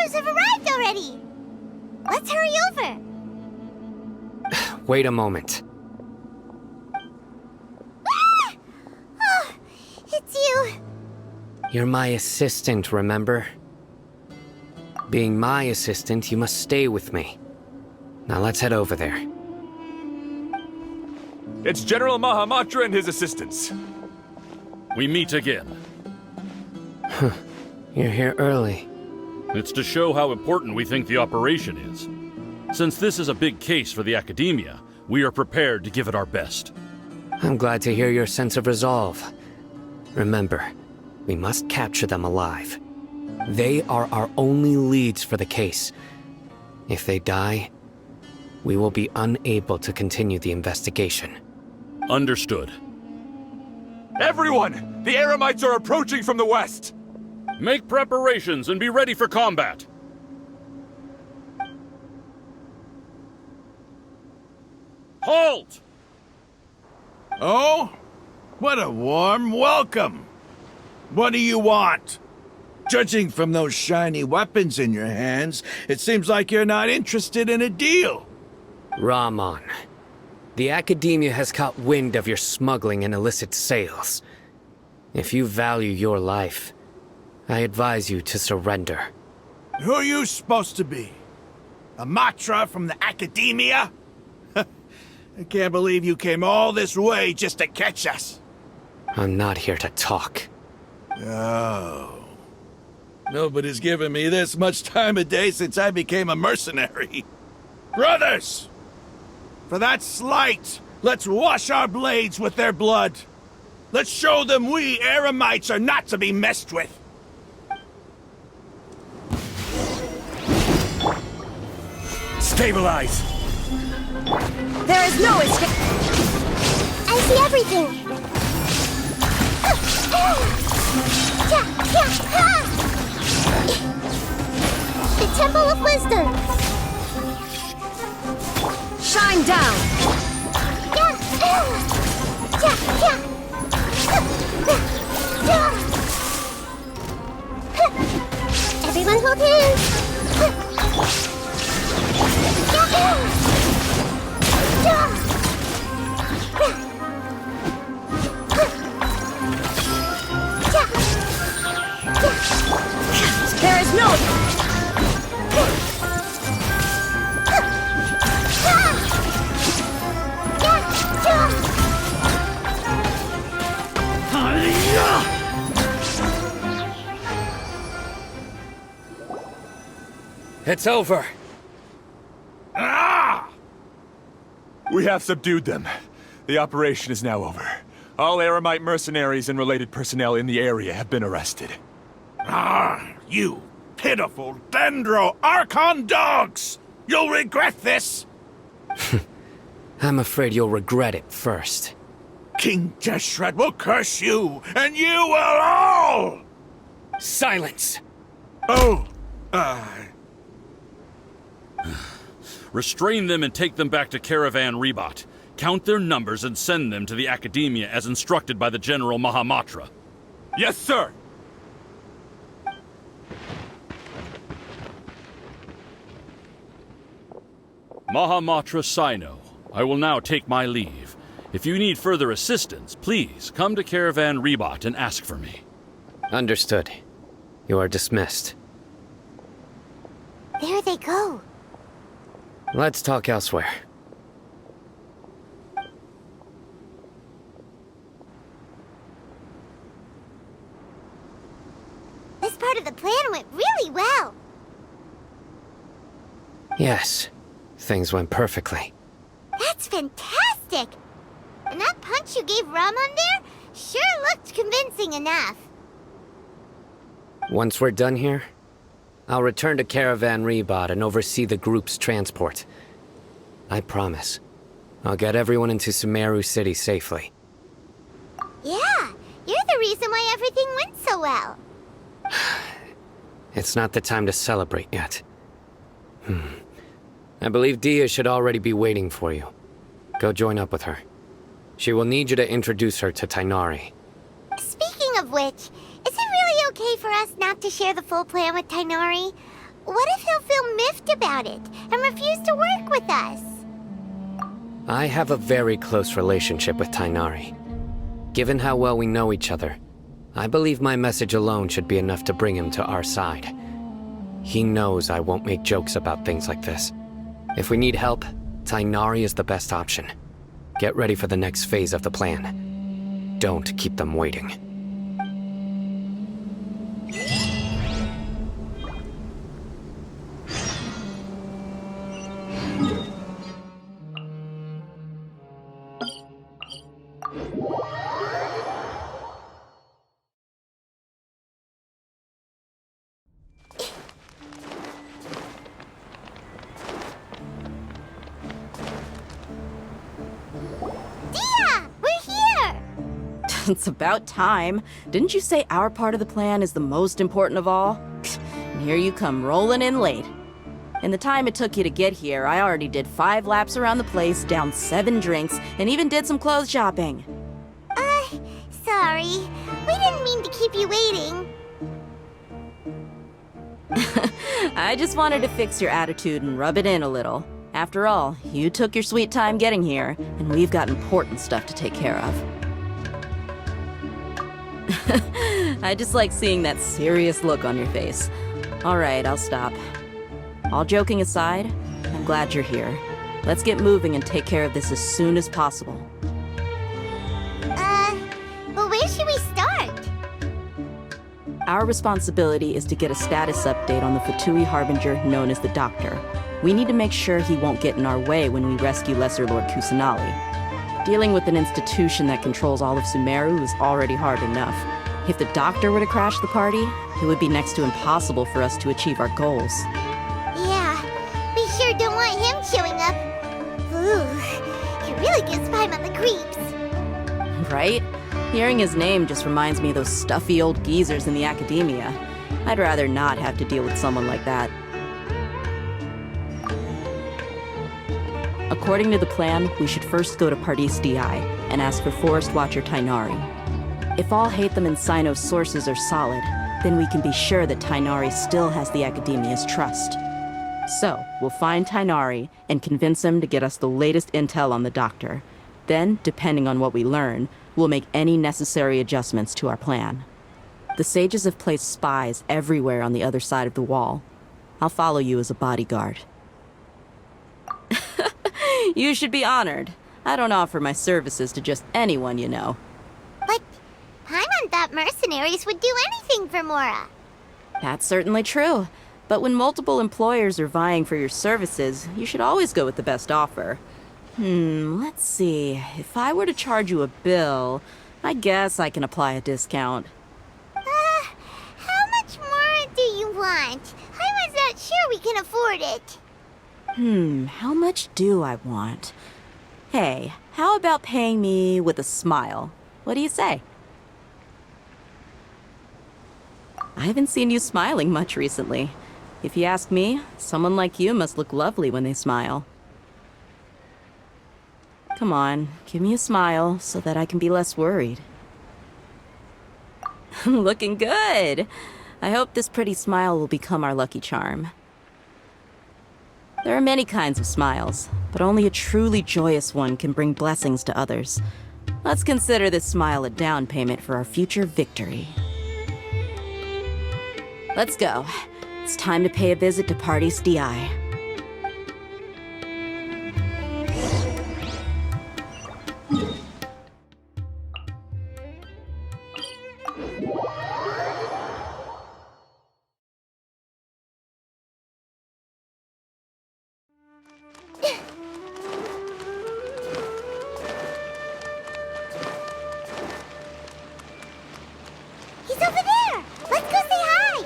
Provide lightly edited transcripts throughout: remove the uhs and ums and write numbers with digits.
others have arrived already! Let's hurry over! Wait a moment. Ah! Oh, it's you! You're my assistant, remember? Being my assistant, you must stay with me. Now let's head over there. It's General Mahamatra and his assistants. We meet again. You're here early. It's to show how important we think the operation is. Since this is a big case for the Academia, we are prepared to give it our best. I'm glad to hear your sense of resolve. Remember, we must capture them alive. They are our only leads for the case. If they die, we will be unable to continue the investigation. Understood. Everyone! The Eremites are approaching from the west! Make preparations and be ready for combat. Halt! Oh? What a warm welcome! What do you want? Judging from those shiny weapons in your hands, it seems like you're not interested in a deal. Rahman, the Academia has caught wind of your smuggling and illicit sales. If you value your life, I advise you to surrender. Who are you supposed to be? A Matra from the Academia? I can't believe you came all this way just to catch us. I'm not here to talk. Oh. Nobody's given me this much time of day since I became a mercenary. Brothers! For that slight, let's wash our blades with their blood. Let's show them we Eremites are not to be messed with. Stabilize! There is no escape! I see everything! The Temple of Wisdom! Shine down! Everyone hold hands! There is no... It's over. Ah! We have subdued them. The operation is now over. All Eremite mercenaries and related personnel in the area have been arrested. Ah, you pitiful Dendro Archon dogs! You'll regret this! I'm afraid you'll regret it first. King Deshret will curse you, and you will all! Silence! Oh, Restrain them and take them back to Caravan Rebot. Count their numbers and send them to the Academia as instructed by the General Mahamatra. Yes, sir! Mahamatra Sino, I will now take my leave. If you need further assistance, please come to Caravan Rebot and ask for me. Understood. You are dismissed. There they go. Let's talk elsewhere. This part of the plan went really well. Yes, things went perfectly. That's fantastic! And that punch you gave Rahman there sure looked convincing enough. Once we're done here, I'll return to Caravan Rebot and oversee the group's transport. I promise. I'll get everyone into Sumeru City safely. Yeah, you're the reason why everything went so well. It's not the time to celebrate yet. I believe Dia should already be waiting for you. Go join up with her. She will need you to introduce her to Tainari. Speaking of which, is it really okay for us not to share the full plan with Tainari? What if he'll feel miffed about it and refuse to work with us? I have a very close relationship with Tainari. Given how well we know each other, I believe my message alone should be enough to bring him to our side. He knows I won't make jokes about things like this. If we need help, Tainari is the best option. Get ready for the next phase of the plan. Don't keep them waiting. It's about time. Didn't you say our part of the plan is the most important of all? And here you come rolling in late. In the time it took you to get here, I already did 5 laps around the place, downed 7 drinks, and even did some clothes shopping. Sorry. We didn't mean to keep you waiting. I just wanted to fix your attitude and rub it in a little. After all, you took your sweet time getting here, and we've got important stuff to take care of. I just like seeing that serious look on your face. All right, I'll stop. All joking aside, I'm glad you're here. Let's get moving and take care of this as soon as possible. But where should we start? Our responsibility is to get a status update on the Fatui Harbinger known as the Doctor. We need to make sure he won't get in our way when we rescue Lesser Lord Kusanali. Dealing with an institution that controls all of Sumeru is already hard enough. If the Doctor were to crash the party, it would be next to impossible for us to achieve our goals. Yeah, we sure don't want him showing up. Ooh, it really gives Paimon the creeps. Right? Hearing his name just reminds me of those stuffy old geezers in the academia. I'd rather not have to deal with someone like that. According to the plan, we should first go to Pardis DI and ask for Forest Watcher Tainari. If all Hatham and Sino's sources are solid, then we can be sure that Tainari still has the Academia's trust. So, we'll find Tainari and convince him to get us the latest intel on the Doctor. Then, depending on what we learn, we'll make any necessary adjustments to our plan. The sages have placed spies everywhere on the other side of the wall. I'll follow you as a bodyguard. You should be honored. I don't offer my services to just anyone you know. But Paimon thought mercenaries would do anything for Mora. That's certainly true. But when multiple employers are vying for your services, you should always go with the best offer. Let's see. If I were to charge you a bill, I guess I can apply a discount. How much more do you want? I was not sure we can afford it. How much do I want? Hey, how about paying me with a smile? What do you say? I haven't seen you smiling much recently. If you ask me, someone like you must look lovely when they smile. Come on, give me a smile so that I can be less worried. Looking good! I hope this pretty smile will become our lucky charm. There are many kinds of smiles, but only a truly joyous one can bring blessings to others. Let's consider this smile a down payment for our future victory. Let's go. It's time to pay a visit to Pardis DI. He's over there! Let's go say hi!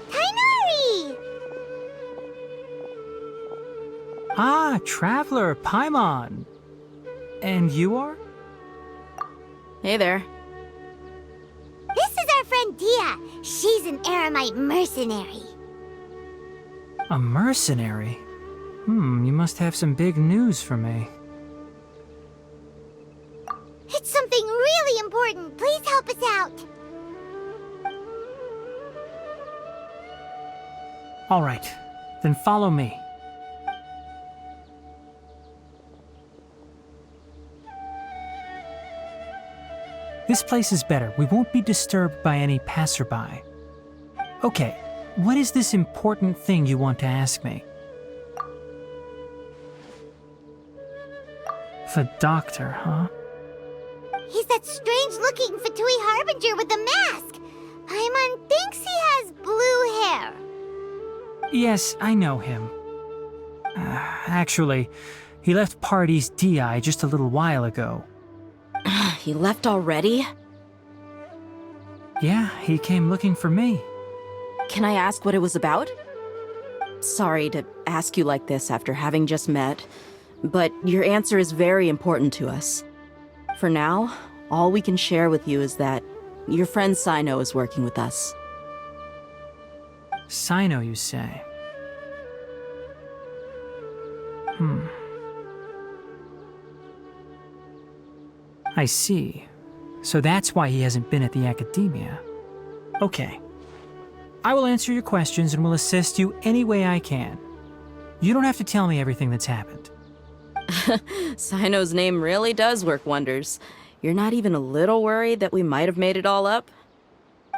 Tainari! Ah, Traveler, Paimon. And you are? Hey there. This is our friend Dia. She's an Aramite mercenary. A mercenary? You must have some big news for me. It's something really important. Please help us out. All right, then follow me. This place is better. We won't be disturbed by any passerby. Okay, what is this important thing you want to ask me? The doctor, huh? He's that strange-looking Fatui Harbinger with the mask. Paimon thinks he has blue hair. Yes, I know him. Actually, he left Party's DI just a little while ago. He left already? Yeah, he came looking for me. Can I ask what it was about? Sorry to ask you like this after having just met, but your answer is very important to us. For now, all we can share with you is that your friend Sino is working with us. Sino, you say? I see. So that's why he hasn't been at the academia. Okay. I will answer your questions and will assist you any way I can. You don't have to tell me everything that's happened. Sino's name really does work wonders. You're not even a little worried that we might have made it all up?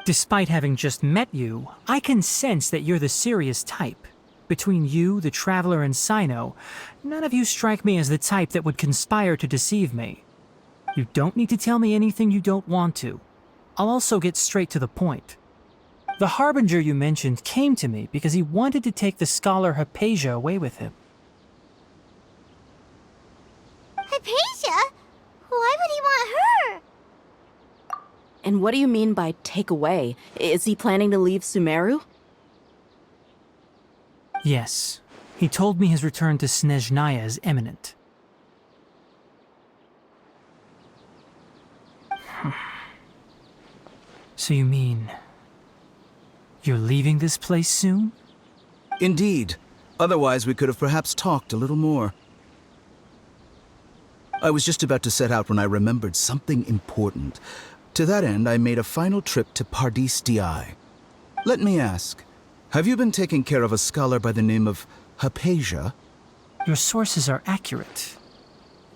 Despite having just met you, I can sense that you're the serious type. Between you, the Traveler, and Sino, none of you strike me as the type that would conspire to deceive me. You don't need to tell me anything you don't want to. I'll also get straight to the point. The Harbinger you mentioned came to me because he wanted to take the scholar Hypatia away with him. Hypatia? Why would he want her? And what do you mean by take away? Is he planning to leave Sumeru? Yes. He told me his return to Snezhnaya is imminent. So you mean... you're leaving this place soon? Indeed. Otherwise, we could have perhaps talked a little more. I was just about to set out when I remembered something important. To that end, I made a final trip to Pardis DI. Let me ask, have you been taking care of a scholar by the name of Hypatia? Your sources are accurate.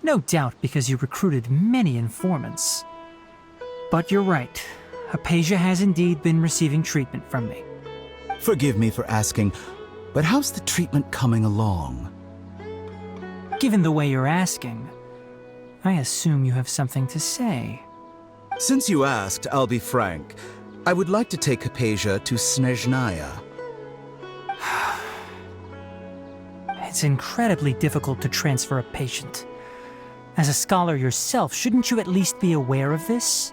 No doubt because you recruited many informants. But you're right. Hypatia has indeed been receiving treatment from me. Forgive me for asking, but how's the treatment coming along? Given the way you're asking, I assume you have something to say. Since you asked, I'll be frank. I would like to take Hypatia to Snezhnaya. It's incredibly difficult to transfer a patient. As a scholar yourself, shouldn't you at least be aware of this?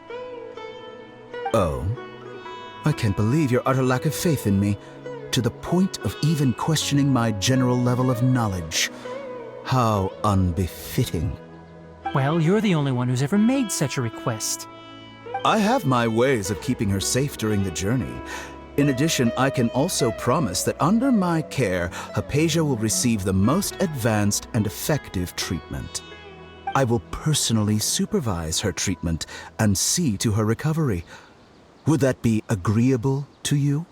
Oh? I can't believe your utter lack of faith in me, to the point of even questioning my general level of knowledge. How unbefitting. Well, you're the only one who's ever made such a request. I have my ways of keeping her safe during the journey. In addition, I can also promise that under my care, Hypatia will receive the most advanced and effective treatment. I will personally supervise her treatment and see to her recovery. Would that be agreeable to you?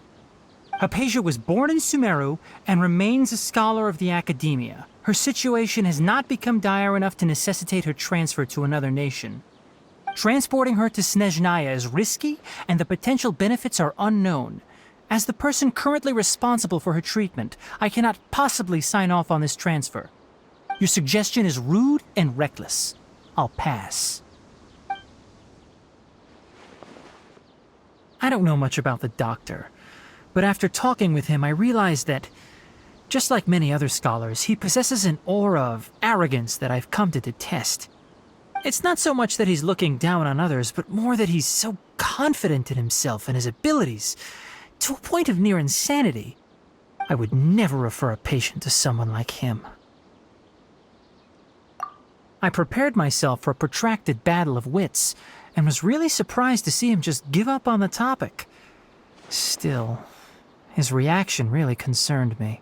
Hypatia was born in Sumeru and remains a scholar of the academia. Her situation has not become dire enough to necessitate her transfer to another nation. Transporting her to Snezhnaya is risky, and the potential benefits are unknown. As the person currently responsible for her treatment, I cannot possibly sign off on this transfer. Your suggestion is rude and reckless. I'll pass. I don't know much about the doctor, but after talking with him, I realized that, just like many other scholars, he possesses an aura of arrogance that I've come to detest. It's not so much that he's looking down on others, but more that he's so confident in himself and his abilities, to a point of near insanity. I would never refer a patient to someone like him. I prepared myself for a protracted battle of wits, and was really surprised to see him just give up on the topic. Still, his reaction really concerned me.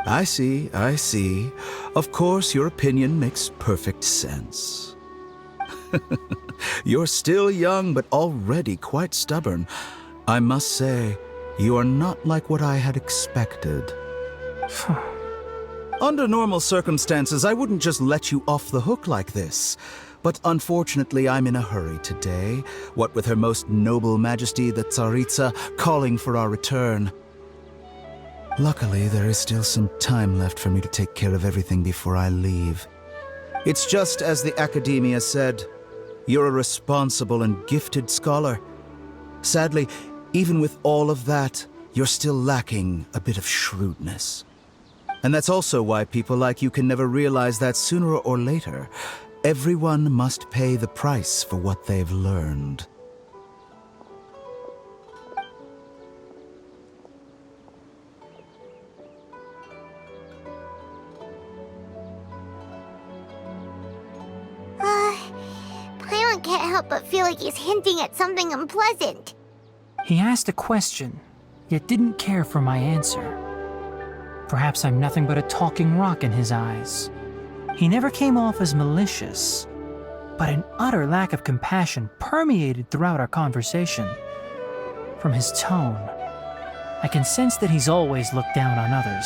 I see, I see. Of course, your opinion makes perfect sense. You're still young, but already quite stubborn. I must say, you are not like what I had expected. Under normal circumstances, I wouldn't just let you off the hook like this. But unfortunately, I'm in a hurry today, what with Her Most Noble Majesty the Tsaritsa calling for our return. Luckily, there is still some time left for me to take care of everything before I leave. It's just as the Academia said, you're a responsible and gifted scholar. Sadly, even with all of that, you're still lacking a bit of shrewdness. And that's also why people like you can never realize that sooner or later, everyone must pay the price for what they've learned. Paimon can't help but feel like he's hinting at something unpleasant. He asked a question, yet didn't care for my answer. Perhaps I'm nothing but a talking rock in his eyes. He never came off as malicious, but an utter lack of compassion permeated throughout our conversation. From his tone, I can sense that he's always looked down on others.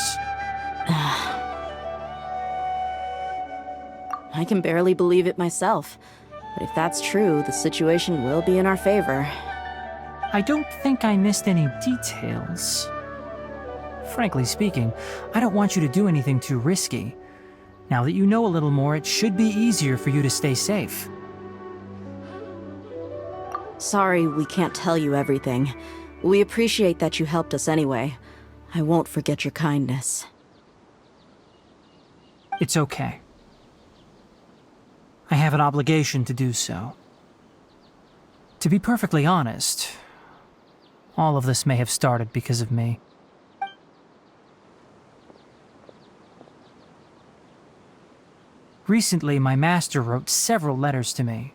I can barely believe it myself. But if that's true, the situation will be in our favor. I don't think I missed any details. Frankly speaking, I don't want you to do anything too risky. Now that you know a little more, it should be easier for you to stay safe. Sorry we can't tell you everything. We appreciate that you helped us anyway. I won't forget your kindness. It's okay. I have an obligation to do so. To be perfectly honest, all of this may have started because of me. Recently, my master wrote several letters to me,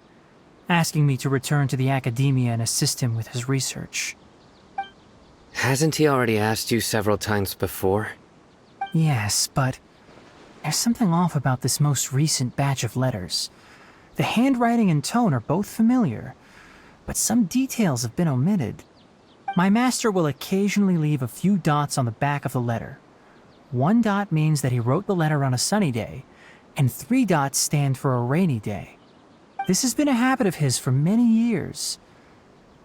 asking me to return to the Academia and assist him with his research. Hasn't he already asked you several times before? Yes, but there's something off about this most recent batch of letters. The handwriting and tone are both familiar, but some details have been omitted. My master will occasionally leave a few dots on the back of the letter. 1 dot means that he wrote the letter on a sunny day, and 3 dots stand for a rainy day. This has been a habit of his for many years,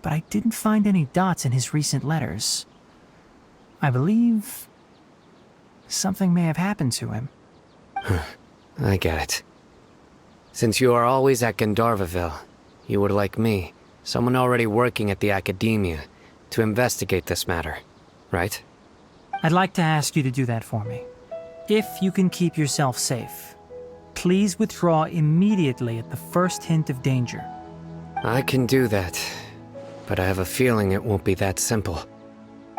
but I didn't find any dots in his recent letters. I believe something may have happened to him. I get it. Since you are always at Gandharvaville, you would like me, someone already working at the Academia, to investigate this matter, right? I'd like to ask you to do that for me. If you can keep yourself safe, please withdraw immediately at the first hint of danger. I can do that, but I have a feeling it won't be that simple.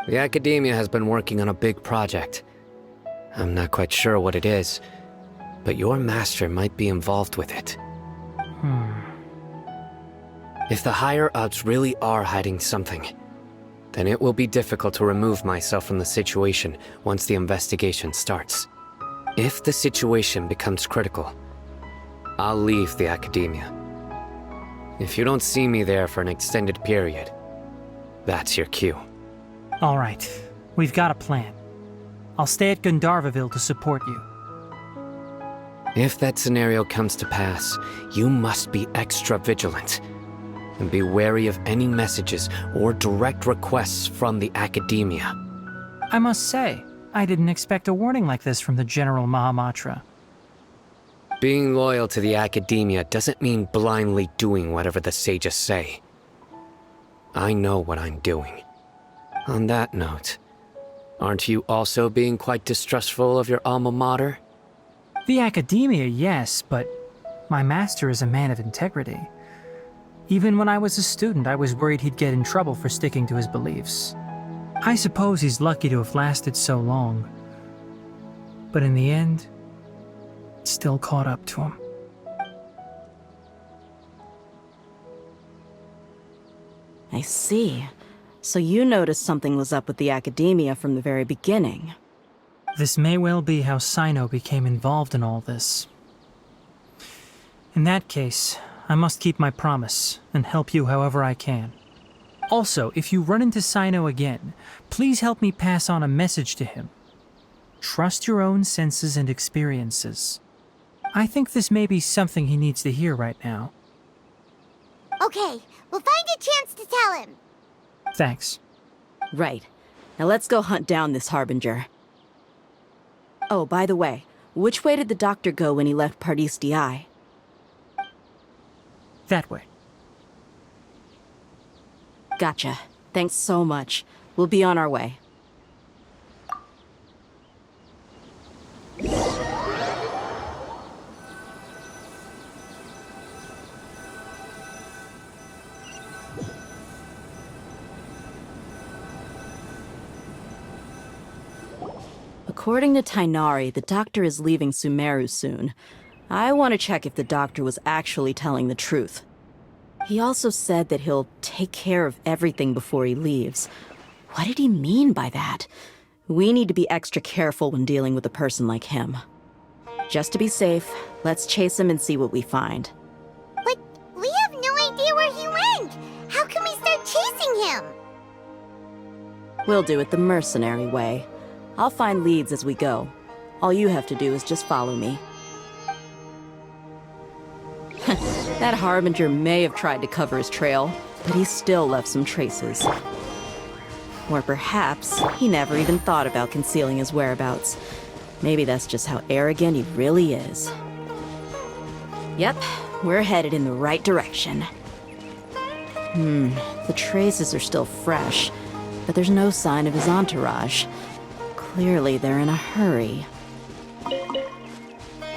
The Academia has been working on a big project. I'm not quite sure what it is, but your master might be involved with it. If the higher-ups really are hiding something, then it will be difficult to remove myself from the situation once the investigation starts. If the situation becomes critical, I'll leave the Academia. If you don't see me there for an extended period, that's your cue. All right, we've got a plan. I'll stay at Gandharvaville to support you. If that scenario comes to pass, you must be extra vigilant. And be wary of any messages or direct requests from the Academia. I must say, I didn't expect a warning like this from the General Mahamatra. Being loyal to the Academia doesn't mean blindly doing whatever the sages say. I know what I'm doing. On that note, aren't you also being quite distrustful of your alma mater? The Academia, yes, but my master is a man of integrity. Even when I was a student, I was worried he'd get in trouble for sticking to his beliefs. I suppose he's lucky to have lasted so long. But in the end, it still caught up to him. I see. So you noticed something was up with the Academia from the very beginning. This may well be how Sino became involved in all this. In that case, I must keep my promise and help you however I can. Also, if you run into Sino again, please help me pass on a message to him. Trust your own senses and experiences. I think this may be something he needs to hear right now. Okay, we'll find a chance to tell him. Thanks. Right. Now let's go hunt down this Harbinger. Oh, by the way, which way did the doctor go when he left Pardis DI? That way. Gotcha. Thanks so much. We'll be on our way. According to Tainari, the doctor is leaving Sumeru soon. I want to check if the doctor was actually telling the truth. He also said that he'll take care of everything before he leaves. What did he mean by that? We need to be extra careful when dealing with a person like him. Just to be safe, let's chase him and see what we find. But we have no idea where he went. How can we start chasing him? We'll do it the mercenary way. I'll find leads as we go. All you have to do is just follow me. That Harbinger may have tried to cover his trail, but he still left some traces. Or perhaps he never even thought about concealing his whereabouts. Maybe that's just how arrogant he really is. Yep, we're headed in the right direction. The traces are still fresh, but there's no sign of his entourage. Clearly they're in a hurry.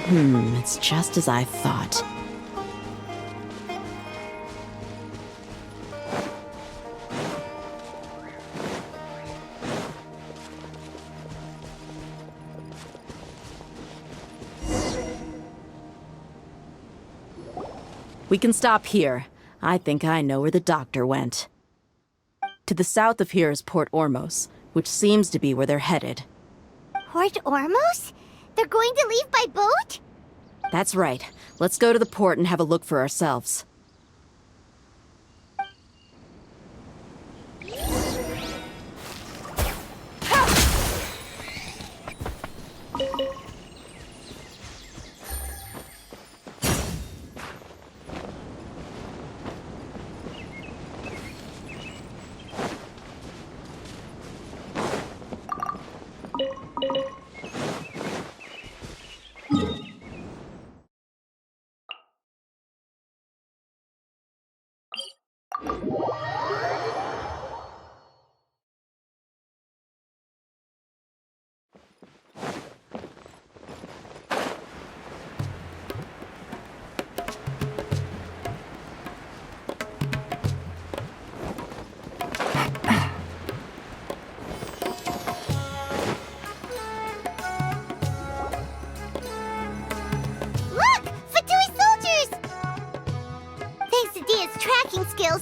It's just as I thought. We can stop here. I think I know where the doctor went. To the south of here is Port Ormos, which seems to be where they're headed. Port Ormos? They're going to leave by boat? That's right. Let's go to the port and have a look for ourselves.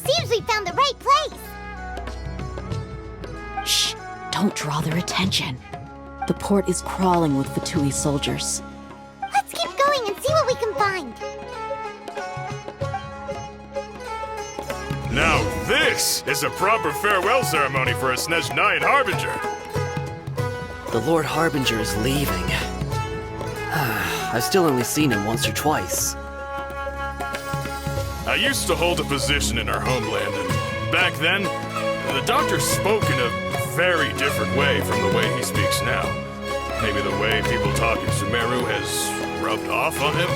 Seems we found the right place. Shh! Don't draw their attention. The port is crawling with Fatui soldiers. Let's keep going and see what we can find. Now this is a proper farewell ceremony for a Snezhnayan Harbinger. The Lord Harbinger is leaving. I've still only seen him once or twice. I used to hold a position in our homeland, and back then, the doctor spoke in a very different way from the way he speaks now. Maybe the way people talk in Sumeru has rubbed off on him?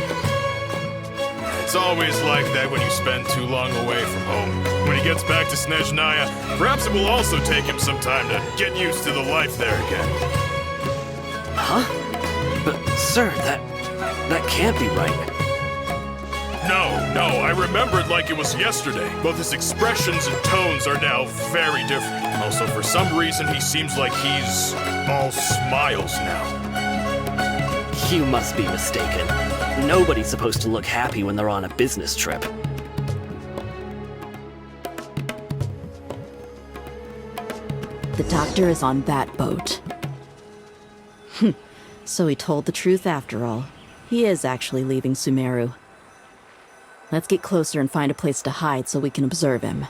It's always like that when you spend too long away from home. When he gets back to Snezhnaya, perhaps it will also take him some time to get used to the life there again. Huh? But, sir, that can't be right. No, I remembered like it was yesterday. Both his expressions and tones are now very different. Also, for some reason, he seems like he's all smiles now. You must be mistaken. Nobody's supposed to look happy when they're on a business trip. The doctor is on that boat. So he told the truth after all. He is actually leaving Sumeru. Let's get closer and find a place to hide so we can observe him.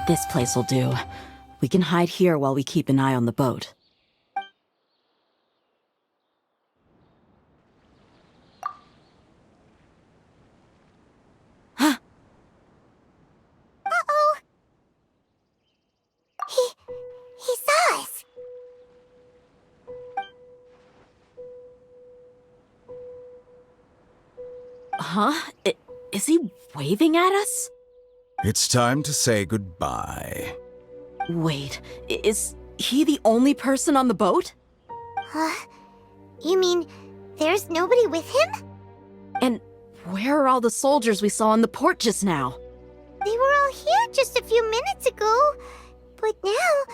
This place will do. We can hide here while we keep an eye on the boat. Uh-oh. He saw us. Huh? Is he waving at us? It's time to say goodbye. Wait, is he the only person on the boat? You mean there's nobody with him? And where are all the soldiers we saw in the port just now? They were all here just a few minutes ago, but now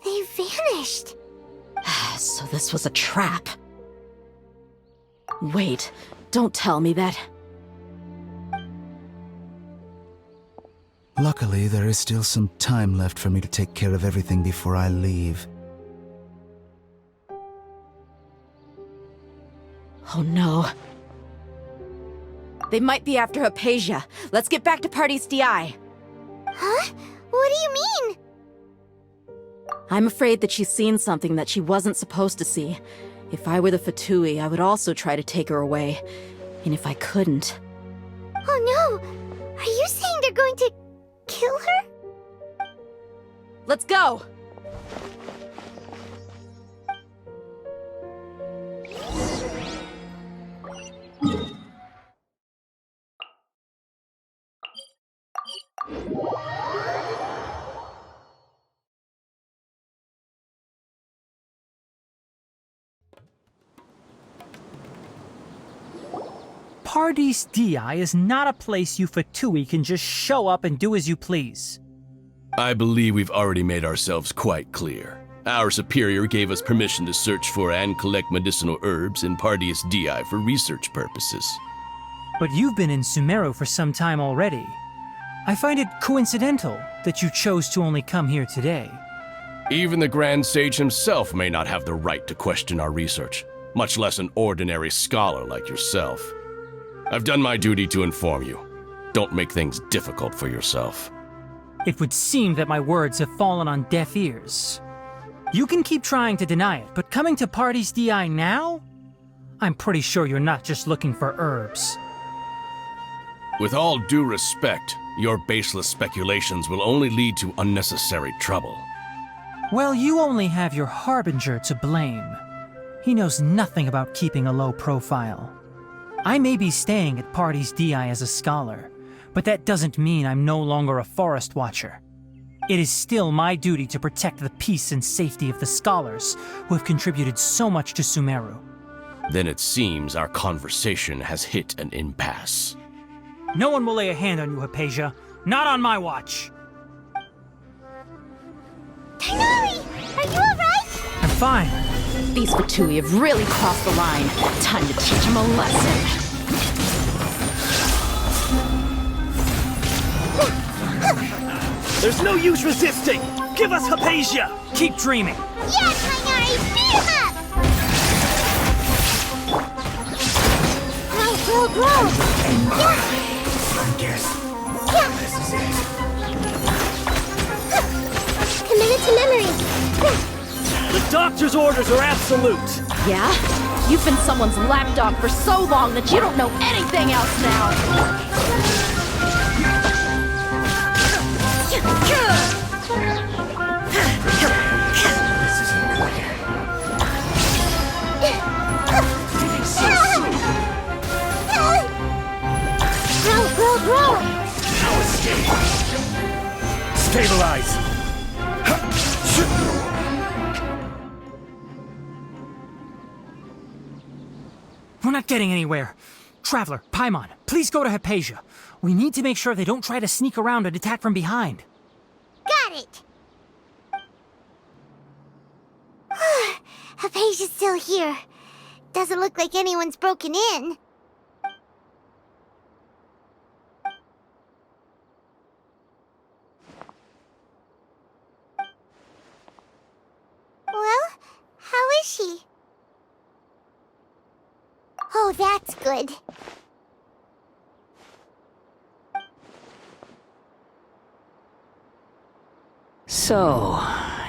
they vanished. So this was a trap. Wait, don't tell me that. Luckily, there is still some time left for me to take care of everything before I leave. Oh no. They might be after Hypatia. Let's get back to Party's DI. Huh? What do you mean? I'm afraid that she's seen something that she wasn't supposed to see. If I were the Fatui, I would also try to take her away. And if I couldn't... Oh no! Are you saying they're going to kill her? Let's go! Pardes Di is not a place you Fatui can just show up and do as you please. I believe we've already made ourselves quite clear. Our superior gave us permission to search for and collect medicinal herbs in Pardes Di for research purposes. But you've been in Sumeru for some time already. I find it coincidental that you chose to only come here today. Even the Grand Sage himself may not have the right to question our research, much less an ordinary scholar like yourself. I've done my duty to inform you. Don't make things difficult for yourself. It would seem that my words have fallen on deaf ears. You can keep trying to deny it, but coming to Pardes Di now? I'm pretty sure you're not just looking for herbs. With all due respect, your baseless speculations will only lead to unnecessary trouble. Well, you only have your Harbinger to blame. He knows nothing about keeping a low profile. I may be staying at Pardes Di as a scholar, but that doesn't mean I'm no longer a forest watcher. It is still my duty to protect the peace and safety of the scholars who have contributed so much to Sumeru. Then it seems our conversation has hit an impasse. No one will lay a hand on you, Hypatia. Not on my watch. Tighnari, are you alright? I'm fine. These Fatui have really crossed the line. Time to teach them a lesson. There's no use resisting! Give us Hypatia! Keep dreaming. Yeah, Tighnari, beat him up! Grow! Yeah! I guess Yeah! this is it. Committed to memory! The doctor's orders are absolute! Yeah? You've been someone's lapdog for so long that you don't know anything else now! This isn't good. Leaving so soon. Grow! No escape. Stabilize. We're not getting anywhere. Traveler, Paimon, please go to Hypatia. We need to make sure they don't try to sneak around and attack from behind. Got it! Hypatia's still here. Doesn't look like anyone's broken in. Well, how is she? Oh, that's good. So,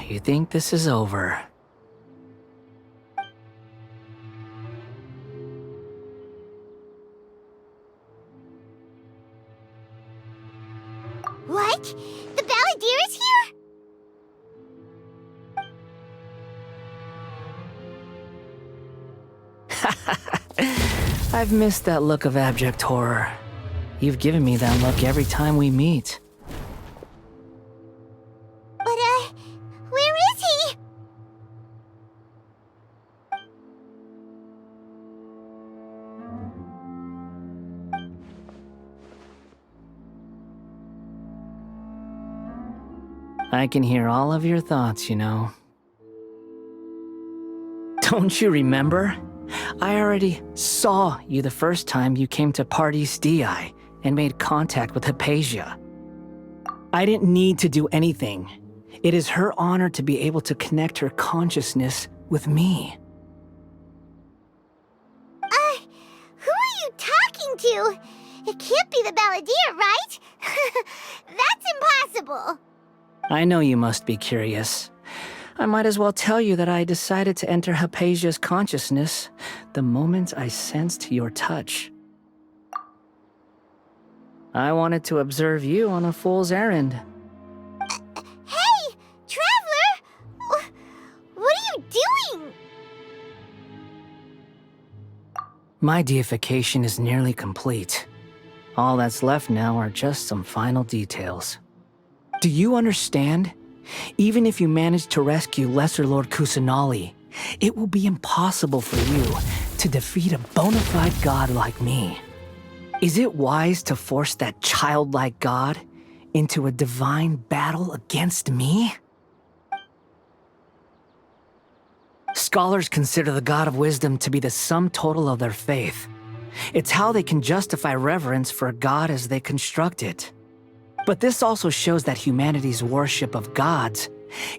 you think this is over? What? The Balladeer is here? I've missed that look of abject horror. You've given me that look every time we meet. But, where is he? I can hear all of your thoughts, you know. Don't you remember? I already saw you the first time you came to Party's DI and made contact with Hypatia. I didn't need to do anything. It is her honor to be able to connect her consciousness with me. Who are you talking to? It can't be the Balladeer, right? That's impossible. I know you must be curious. I might as well tell you that I decided to enter Hypatia's consciousness the moment I sensed your touch. I wanted to observe you on a fool's errand. Hey, Traveler! What are you doing? My deification is nearly complete. All that's left now are just some final details. Do you understand? Even if you manage to rescue Lesser Lord Kusanali, it will be impossible for you to defeat a bona fide god like me. Is it wise to force that childlike god into a divine battle against me? Scholars consider the god of wisdom to be the sum total of their faith. It's how they can justify reverence for a god as they construct it. But this also shows that humanity's worship of gods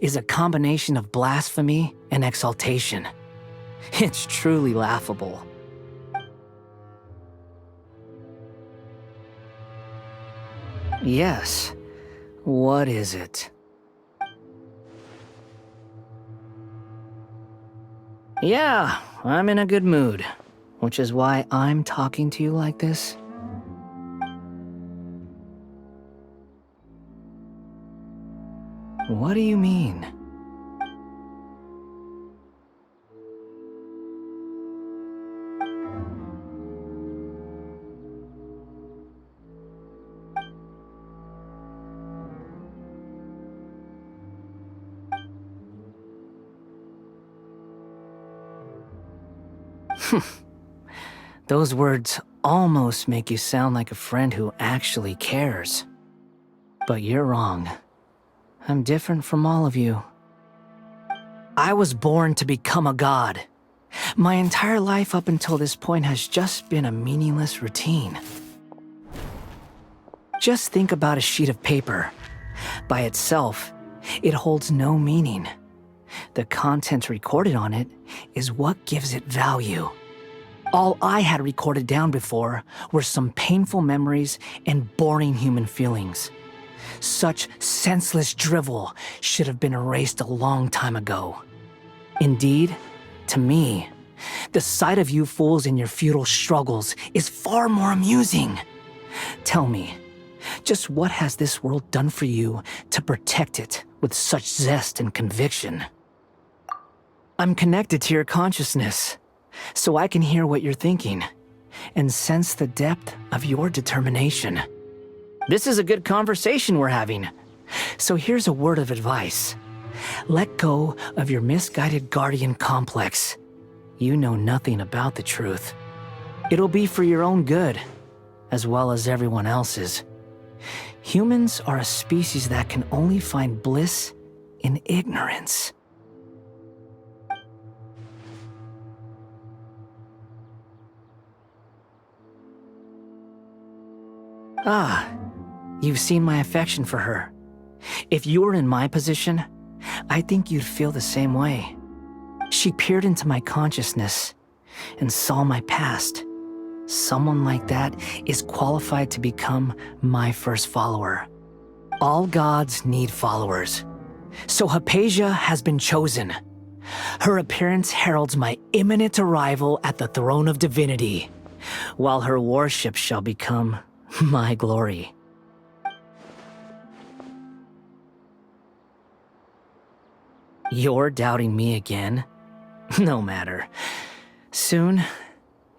is a combination of blasphemy and exaltation. It's truly laughable. Yes. What is it? Yeah, I'm in a good mood, which is why I'm talking to you like this. What do you mean? Those words almost make you sound like a friend who actually cares. But you're wrong. I'm different from all of you. I was born to become a god. My entire life up until this point has just been a meaningless routine. Just think about a sheet of paper. By itself, it holds no meaning. The content recorded on it is what gives it value. All I had recorded down before were some painful memories and boring human feelings. Such senseless drivel should have been erased a long time ago. Indeed, to me, the sight of you fools in your futile struggles is far more amusing. Tell me, just what has this world done for you to protect it with such zest and conviction? I'm connected to your consciousness, so I can hear what you're thinking and sense the depth of your determination. This is a good conversation we're having, so here's a word of advice. Let go of your misguided guardian complex. You know nothing about the truth. It'll be for your own good, as well as everyone else's. Humans are a species that can only find bliss in ignorance. Ah, you've seen my affection for her. If you were in my position, I think you'd feel the same way. She peered into my consciousness and saw my past. Someone like that is qualified to become my first follower. All gods need followers. So Hypatia has been chosen. Her appearance heralds my imminent arrival at the throne of divinity, while her worship shall become my glory. You're doubting me again? No matter. Soon,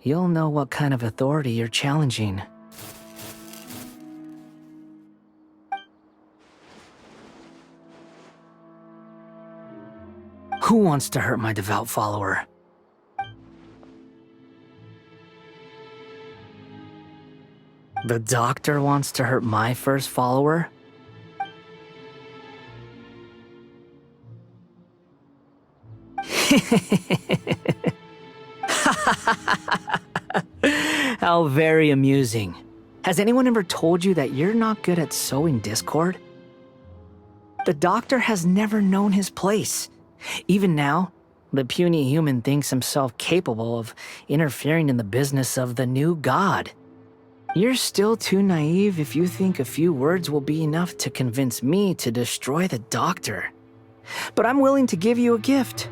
you'll know what kind of authority you're challenging. Who wants to hurt my devout follower? The doctor wants to hurt my first follower? How very amusing. Has anyone ever told you that you're not good at sowing discord? The doctor has never known his place. Even now, the puny human thinks himself capable of interfering in the business of the new god. You're still too naive if you think a few words will be enough to convince me to destroy the doctor. But I'm willing to give you a gift,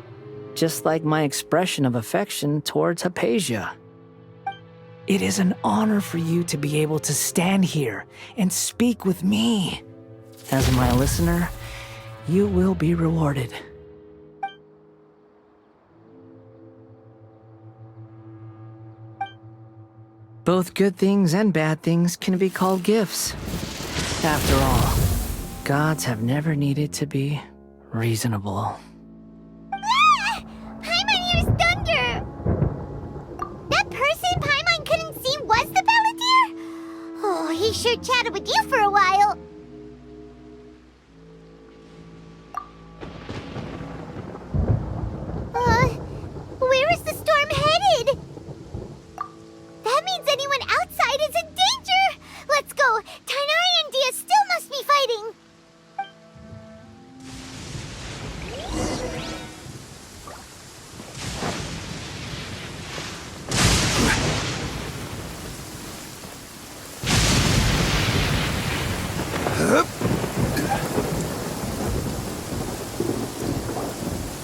just like my expression of affection towards Hypatia. It is an honor for you to be able to stand here and speak with me. As my listener, you will be rewarded. Both good things and bad things can be called gifts. After all, gods have never needed to be reasonable. Ah! Paimon hears thunder! That person Paimon couldn't see was the Balladeer? Oh, he sure chatted with you for a while. Where is the storm headed? That means anyone outside is in danger! Let's go! Tainari and Dia still must be fighting!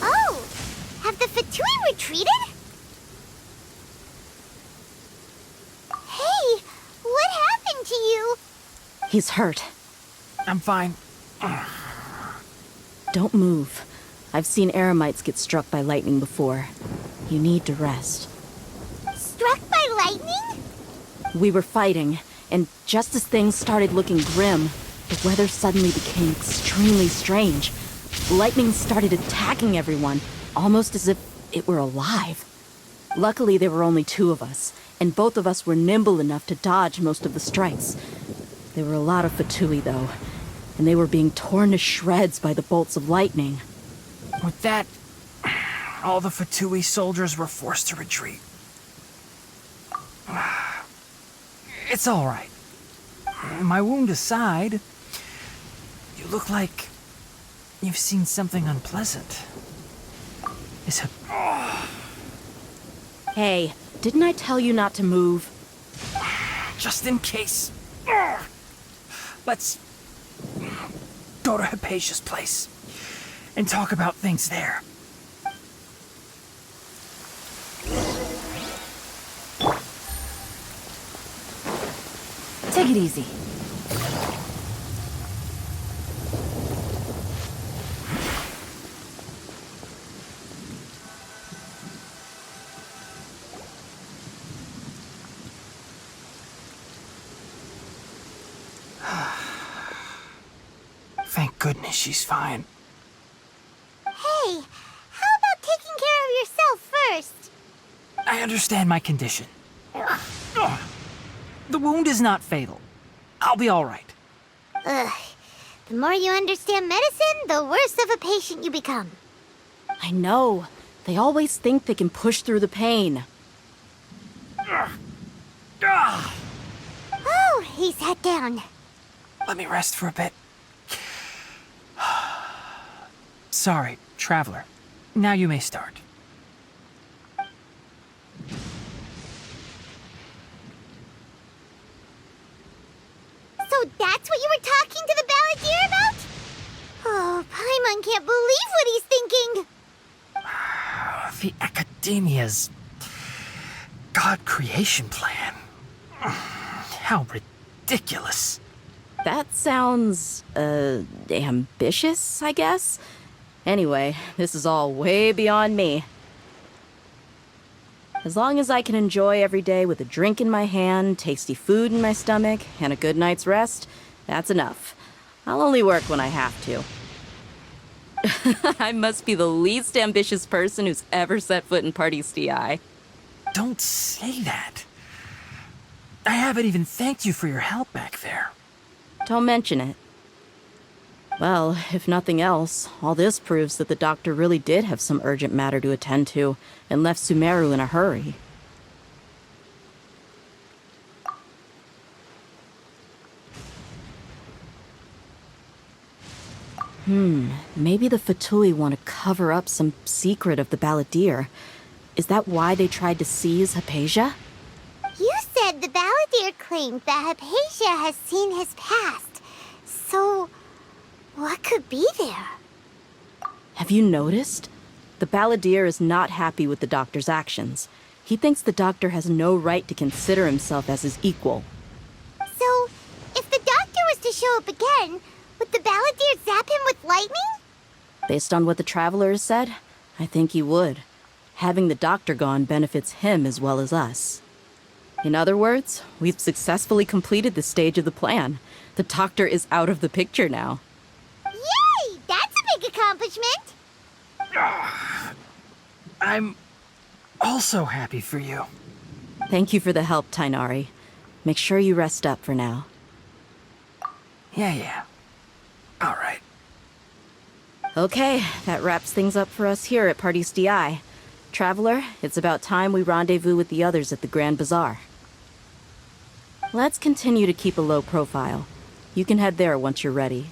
Oh! Have the Fatui retreated? Hey! What happened to you? He's hurt. I'm fine. Don't move. I've seen eremites get struck by lightning before. You need to rest. Struck by lightning? We were fighting, and just as things started looking grim, the weather suddenly became extremely strange. Lightning started attacking everyone, almost as if it were alive. Luckily, there were only 2 of us, and both of us were nimble enough to dodge most of the strikes. There were a lot of Fatui, though, and they were being torn to shreds by the bolts of lightning. With that, all the Fatui soldiers were forced to retreat. It's all right. My wound aside, you look like you've seen something unpleasant. Is it... Hey, didn't I tell you not to move? Just in case. Let's go to Hypatia's place and talk about things there. Take it easy. Thank goodness she's fine. Hey, how about taking care of yourself first? I understand my condition. The wound is not fatal. I'll be all right. Ugh. The more you understand medicine, the worse of a patient you become. I know. They always think they can push through the pain. Oh, he sat down. Let me rest for a bit. Sorry, traveler. Now you may start. So that's what you were talking to the balladeer about? Oh, Paimon can't believe what he's thinking. The Academia's God creation plan. How ridiculous. That sounds, ambitious, I guess? Anyway, this is all way beyond me. As long as I can enjoy every day with a drink in my hand, tasty food in my stomach, and a good night's rest, that's enough. I'll only work when I have to. I must be the least ambitious person who's ever set foot in Party's DI. Don't say that. I haven't even thanked you for your help back there. Don't mention it. Well, if nothing else, all this proves that the doctor really did have some urgent matter to attend to, and left Sumeru in a hurry. Maybe the Fatui want to cover up some secret of the balladeer. Is that why they tried to seize Hypatia? You said the balladeer claimed that Hypatia has seen his past. So, what could be there? Have you noticed? The balladeer is not happy with the doctor's actions. He thinks the doctor has no right to consider himself as his equal. So, if the doctor was to show up again, would the balladeer zap him with lightning? Based on what the traveler has said, I think he would. Having the doctor gone benefits him as well as us. In other words, we've successfully completed this stage of the plan. The doctor is out of the picture now. Yay! That's a big accomplishment! I'm also happy for you. Thank you for the help, Tainari. Make sure you rest up for now. Yeah. All right. Okay, that wraps things up for us here at Party's DI. Traveler, it's about time we rendezvous with the others at the Grand Bazaar. Let's continue to keep a low profile. You can head there once you're ready.